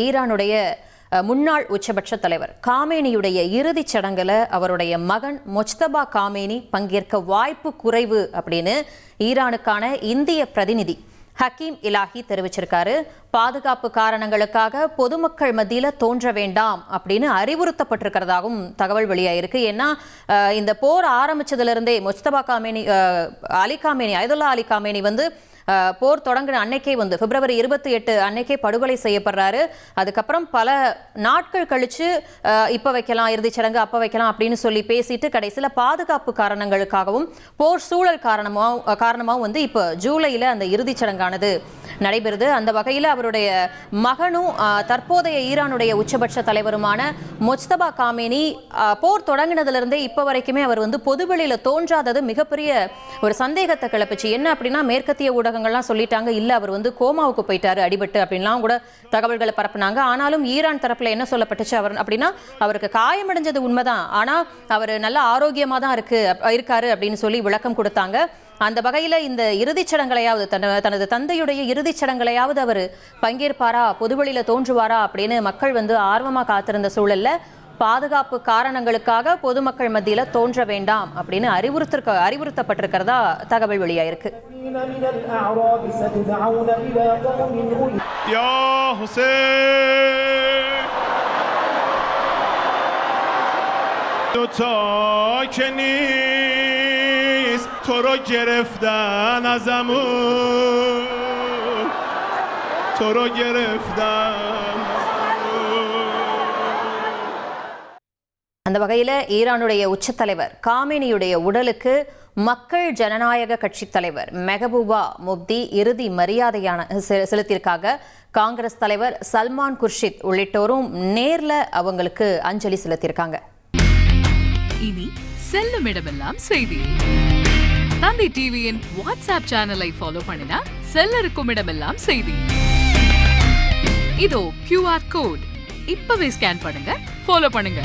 ஈரானுடைய முன்னாள் உச்சபட்ச தலைவர் காமேனியுடைய இறுதிச் சடங்குல அவருடைய மகன் மொஜ்தபா காமேனி பங்கேற்க வாய்ப்பு குறைவு அப்படின்னு ஈரானுக்கான இந்திய பிரதிநிதி ஹக்கீம் இலாஹி தெரிவிச்சிருக்காரு. பாதுகாப்பு காரணங்களுக்காக பொதுமக்கள் மத்தியில தோன்ற வேண்டாம் அப்படின்னு அறிவுறுத்தப்பட்டிருக்கிறதாகவும் தகவல் வெளியாயிருக்கு. ஏன்னா இந்த போர் ஆரம்பிச்சதுல இருந்தே Mojtaba Khamenei Ayatollah Ali Khamenei போர் தொடங்கின அன்னைக்கே பிப்ரவரி 28 அன்னைக்கே படுகொலை செய்யப்படுறாரு. அதுக்கப்புறம் பல நாட்கள் கழிச்சு இப்ப வைக்கலாம் இறுதிச் சடங்கு அப்ப வைக்கலாம் அப்படின்னு சொல்லி பேசிட்டு கடைசியில பாதுகாப்பு காரணங்களுக்காகவும் போர் சூழல் காரணமாகவும் இப்ப ஜூலையில அந்த இறுதிச் சடங்கானது நடைபெறுது. அந்த வகையில் அவருடைய மகனும் தற்போதைய ஈரானுடைய உச்சபட்ச தலைவருமான மொஜ்தபா காமேனி போர் தொடங்கினதிலிருந்தே இப்ப வரைக்குமே அவர் பொதுவெளியில தோன்றாதது மிகப்பெரிய ஒரு சந்தேகத்தை கிளப்பிச்சு. என்ன அப்படின்னா மேற்கத்திய ஊடகங்கள்லாம் சொல்லிட்டாங்க, இல்ல அவர் கோமாவுக்கு போயிட்டாரு அடிபட்டு அப்படின்லாம் கூட தகவல்களை பரப்புனாங்க. ஆனாலும் ஈரான் தரப்புல என்ன சொல்லப்பட்டுச்சு அவர் அப்படின்னா அவருக்கு காயமடைஞ்சது உண்மைதான், ஆனா அவர் நல்ல ஆரோக்கியமா தான் இருக்காரு அப்படின்னு சொல்லி விளக்கம் கொடுத்தாங்க. அந்த வகையில இந்த இறுதிச் சடங்களையாவது தனது தந்தையுடைய இறுதிச் சடங்களையாவது அவர் பங்கேற்பாரா, பொதுவெளியில தோன்றுவாரா அப்படின்னு மக்கள் ஆர்வமா காத்திருந்த சூழல்ல பாதுகாப்பு காரணங்களுக்காக பொதுமக்கள் மத்தியில தோன்ற வேண்டாம் அப்படின்னு அறிவுறுத்தப்பட்டிருக்கிறதா தகவல் வெளியாயிருக்கு. تو رو گرفتن ازمون تو رو گرفتن. அந்த வகையில ஈரானுடைய உச்ச தலைவர் காமேனியுடைய உடலுக்கு மக்கள் ஜனநாயக கட்சி தலைவர் மெஹபூபா முப்தி இறுதி மரியாதையான செலுத்தியிருக்காங்க. காங்கிரஸ் தலைவர் சல்மான் குர்ஷித் உள்ளிட்டோரும் நேர்ல அவங்களுக்கு அஞ்சலி செலுத்தியிருக்காங்க. இனி செல்லும் இடமெல்லாம் செய்தி. தந்தி டிவியின் வாட்ஸ்அப் சேனலை ஃபாலோ பண்ணினா செல்ல இருக்கும் இடமெல்லாம் செய்தி. இதோ QR கோட் இப்பவே ஸ்கேன் பண்ணுங்க, ஃபாலோ பண்ணுங்க.